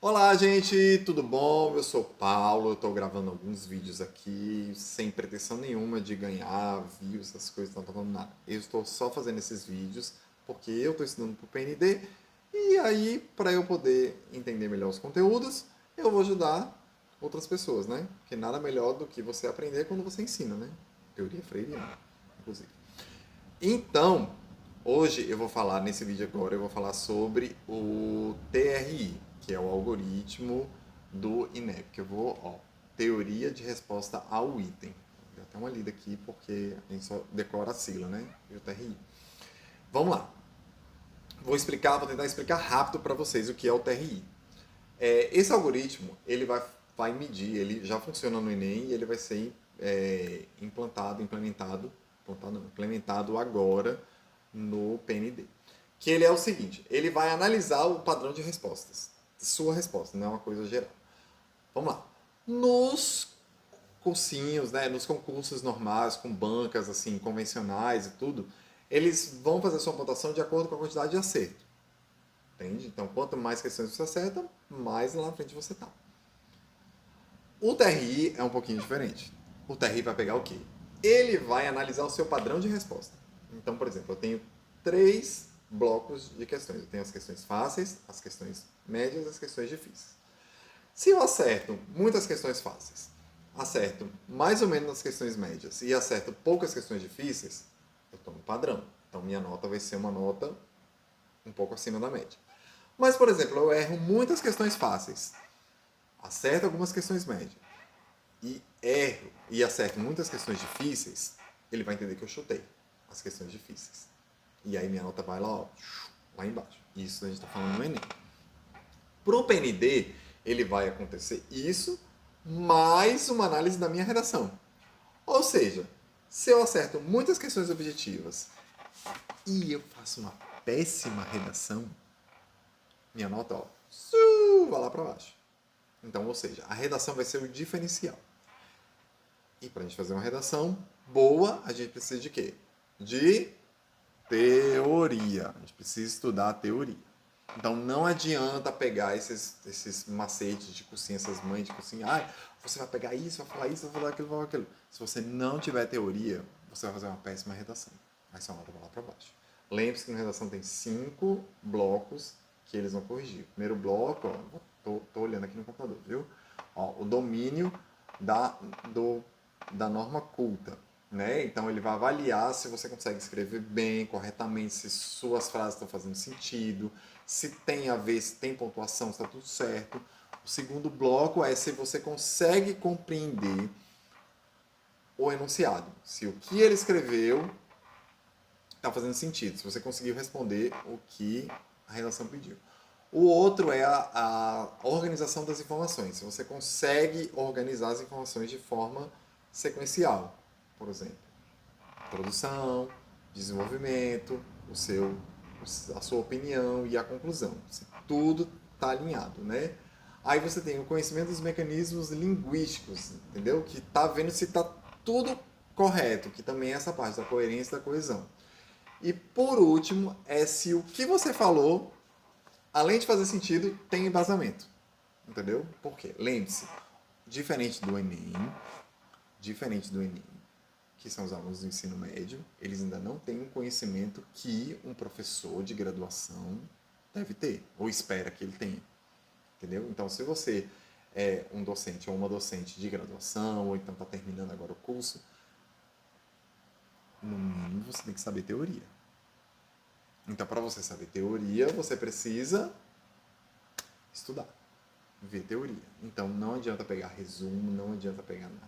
Olá, gente, tudo bom? Eu sou o Paulo, eu estou gravando alguns vídeos aqui sem pretensão nenhuma de ganhar views, essas coisas, não estou falando nada. Eu estou só fazendo esses vídeos porque eu estou estudando para o PND e aí, para eu poder entender melhor os conteúdos, eu vou ajudar outras pessoas, né? Porque nada melhor do que você aprender quando você ensina, né? Teoria freiriana, inclusive. Então, hoje eu vou falar, nesse vídeo agora, eu vou falar sobre o TRI, que é o algoritmo do INEP, que eu vou, ó, teoria de resposta ao item. Vou dar até uma lida aqui, porque a gente só decora a sigla, né? E o TRI. Vamos lá. Vou tentar explicar rápido para vocês o que é o TRI. Esse algoritmo, ele vai medir, ele já funciona no Enem e ele vai ser implementado agora no PND. Que ele é o seguinte, ele vai analisar o padrão de respostas. Sua resposta, não é uma coisa geral. Vamos lá. Nos cursinhos, né, nos concursos normais, com bancas assim convencionais e tudo, eles vão fazer sua pontuação de acordo com a quantidade de acerto. Entende? Então, quanto mais questões você acerta, mais lá na frente você está. O TRI é um pouquinho diferente. O TRI vai pegar o quê? Ele vai analisar o seu padrão de resposta. Então, por exemplo, eu tenho três blocos de questões. Eu tenho as questões fáceis, as questões médias e as questões difíceis. Se eu acerto muitas questões fáceis, acerto mais ou menos nas questões médias e acerto poucas questões difíceis, eu estou no padrão. Então, minha nota vai ser uma nota um pouco acima da média. Mas, por exemplo, eu erro muitas questões fáceis, acerto algumas questões médias e erro e acerto muitas questões difíceis, ele vai entender que eu chutei as questões difíceis. E aí minha nota vai lá, ó, lá embaixo. Isso a gente está falando no Enem. Para o PND, ele vai acontecer isso, mais uma análise da minha redação. Ou seja, se eu acerto muitas questões objetivas e eu faço uma péssima redação, minha nota, ó, vai lá para baixo. Então, ou seja, a redação vai ser o diferencial. E para a gente fazer uma redação boa, a gente precisa de quê? De teoria. A gente precisa estudar a teoria. Então não adianta pegar esses macetes de cursinho, essas mães de cursinho. Ah, você vai pegar isso, vai falar isso, vai falar aquilo, vai falar aquilo. Se você não tiver teoria, você vai fazer uma péssima redação. Aí sua nota vai lá para baixo. Lembre-se que na redação tem 5 blocos que eles vão corrigir. O primeiro bloco, ó, tô olhando aqui no computador, viu? Ó, o domínio da, do, da norma culta. Né? Então ele vai avaliar se você consegue escrever bem, corretamente, se suas frases estão fazendo sentido, se tem a ver, se tem pontuação, se está tudo certo. O segundo bloco é se você consegue compreender o enunciado, se o que ele escreveu está fazendo sentido, se você conseguiu responder o que a redação pediu. O outro é a organização das informações, se você consegue organizar as informações de forma sequencial, por exemplo. Produção, desenvolvimento, a sua opinião e a conclusão. Se tudo está alinhado, né? Aí você tem o conhecimento dos mecanismos linguísticos, entendeu? Que está vendo se está tudo correto, que também é essa parte da coerência e da coesão. E por último, é se o que você falou, além de fazer sentido, tem embasamento. Entendeu? Por quê? Lembre-se, diferente do Enem, que são os alunos do ensino médio, eles ainda não têm um conhecimento que um professor de graduação deve ter, ou espera que ele tenha. Entendeu? Então, se você é um docente ou uma docente de graduação, ou então está terminando agora o curso, no mínimo você tem que saber teoria. Então, para você saber teoria, você precisa estudar, ver teoria. Então, não adianta pegar resumo, não adianta pegar nada.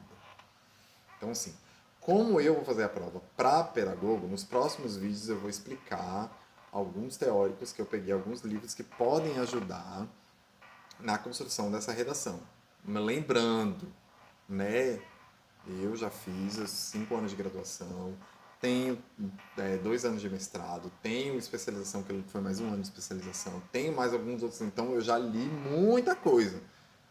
Então, assim, como eu vou fazer a prova para pedagogo, nos próximos vídeos eu vou explicar alguns teóricos que eu peguei, alguns livros que podem ajudar na construção dessa redação. Lembrando, né, eu já fiz 5 anos de graduação, tenho 2 anos de mestrado, tenho especialização, que foi mais um ano de especialização, tenho mais alguns outros, então eu já li muita coisa,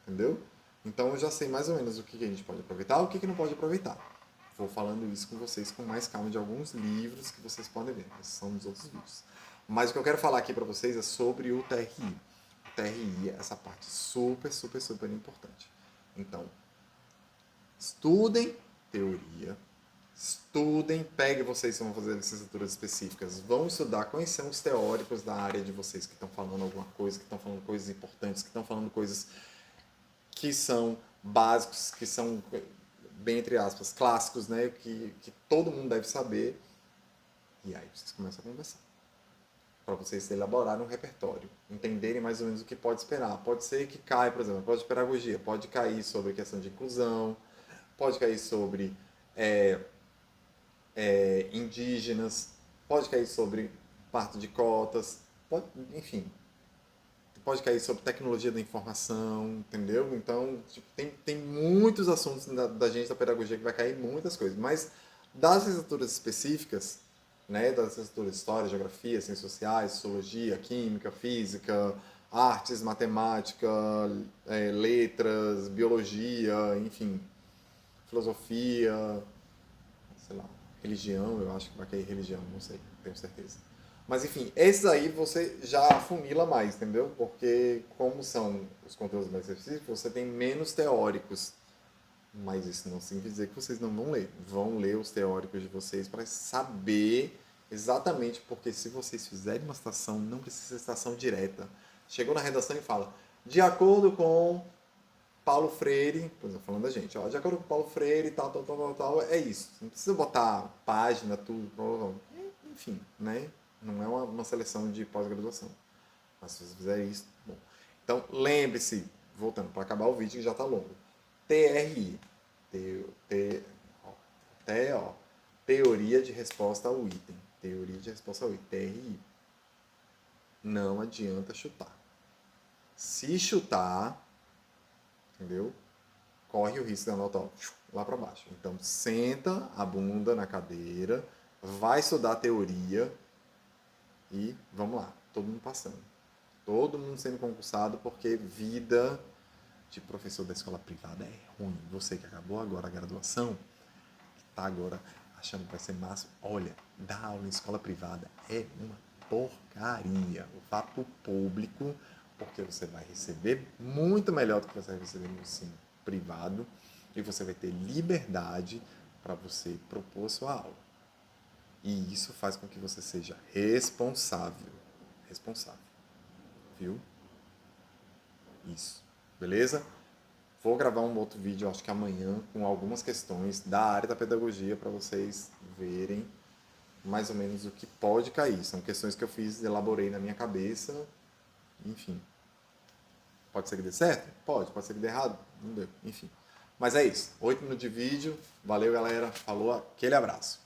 entendeu? Então eu já sei mais ou menos o que a gente pode aproveitar e o que não pode aproveitar. Vou falando isso com vocês com mais calma de alguns livros que vocês podem ver, esses são dos outros vídeos. Mas o que eu quero falar aqui para vocês é sobre o TRI. TRI, essa parte super, super, super importante. Então, estudem teoria, estudem, peguem vocês que vão fazer licenciaturas específicas, vão estudar quais são os teóricos da área de vocês que estão falando alguma coisa, que estão falando coisas importantes, que estão falando coisas que são básicos, que são, bem entre aspas, clássicos, né? Que todo mundo deve saber. E aí vocês começam a conversar. Para vocês elaborarem um repertório, entenderem mais ou menos o que pode esperar. Pode ser que caia, por exemplo, pode pedagogia, pode cair sobre questão de inclusão, pode cair sobre indígenas, pode cair sobre parte de cotas, pode, enfim, pode cair sobre tecnologia da informação, entendeu? Então, tipo, tem muitos assuntos da gente da pedagogia que vai cair muitas coisas, mas das licenciaturas específicas, né, das licenciaturas de História, Geografia, Ciências Sociais, Sociologia, Química, Física, Artes, Matemática, Letras, Biologia, enfim, Filosofia, sei lá, religião, eu acho que vai cair religião, não sei, tenho certeza. Mas enfim, esses aí você já afunila mais, entendeu? Porque como são os conteúdos mais específicos, você tem menos teóricos. Mas isso não significa dizer que vocês não vão ler. Vão ler os teóricos de vocês para saber exatamente, porque se vocês fizerem uma citação, não precisa ser citação direta. Chegou na redação e fala, de acordo com Paulo Freire, por exemplo, falando da gente, ó, de acordo com Paulo Freire, tal, tal, tal, tal, tal, é isso. Não precisa botar página, tudo, enfim, né? Não é uma seleção de pós-graduação. Mas se você fizer isso, bom. Então, lembre-se, voltando para acabar o vídeo que já está longo. TRI, ó, teoria de resposta ao item. Teoria de resposta ao item, TRI. Não adianta chutar. Se chutar, entendeu? Corre o risco da nota lá para baixo. Então, senta a bunda na cadeira, vai estudar a teoria e vamos lá, todo mundo passando. Todo mundo sendo concursado, porque vida de professor da escola privada é ruim. Você que acabou agora a graduação, que está agora achando que vai ser massa, olha, dar aula em escola privada é uma porcaria. Vá para o público, porque você vai receber muito melhor do que você vai receber no ensino privado e você vai ter liberdade para você propor a sua aula. E isso faz com que você seja responsável. Responsável. Viu? Isso. Beleza? Vou gravar um outro vídeo, acho que amanhã, com algumas questões da área da pedagogia para vocês verem mais ou menos o que pode cair. São questões que eu fiz, elaborei na minha cabeça, enfim. Pode ser que dê certo? Pode ser que dê errado? Não deu, enfim. Mas é isso. 8 minutos de vídeo. Valeu, galera. Falou, aquele abraço.